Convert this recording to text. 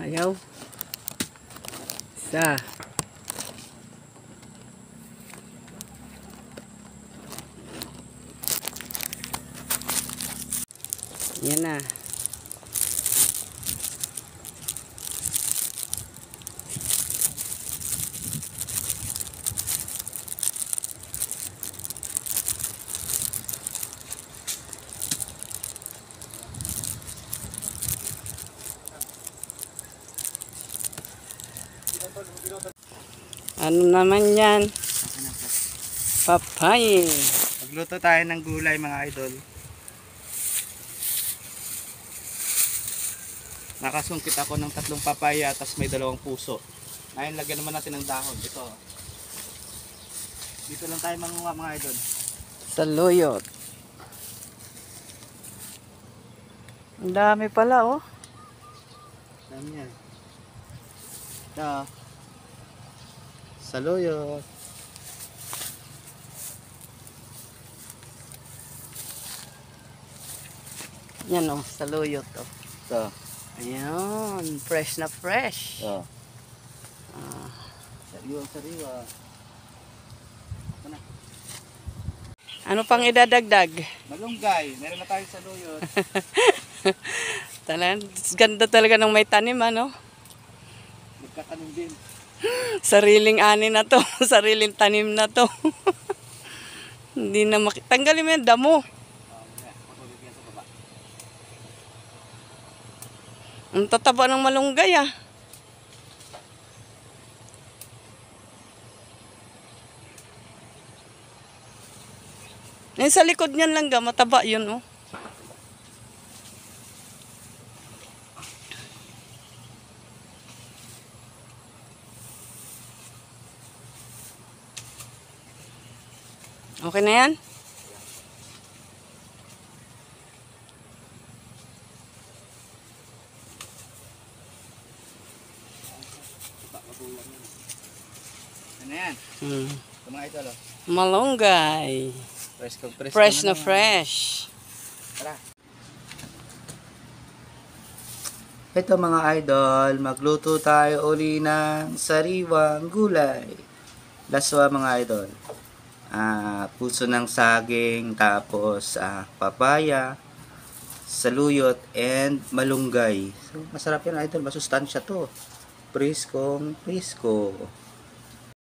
Ayaw. Isa. Yan na. Ano naman yan? Papaya. Magluto tayo ng gulay mga idol. Nakasungkit ako ng 3 papaya at may 2 puso. Ngayon lagyan naman natin ng dahon. Dito lang tayo mangunga mga idol. Saluyot. Ang dami pala oh. Dami yan. Ito. Saluyot. Yan oh, saluyot oh. Ito. Ayan, fresh na fresh. Ito. Sariwa. Ito na. Ano pang idadagdag? Malunggay. Meron na tayong saluyot. Ganda talaga ng may tanim ano. Magkatanim din. Sariling ani na to. Sariling tanim na to. Hindi na tanggalin mo yung damo. Ang tataba ng malunggay ah. Yung sa likod niyan lang ga, mataba yun oh. Okay na yan? Ano yan? Ito mga idol oh. Malunggay. Fresh na fresh. Tara. Ito mga idol, magluto tayo uli ng sariwang gulay. Laswa mga idol. Puso ng saging, tapos papaya, saluyot, and malunggay. So, masarap yan idol, masustansya to. Priskong prisko.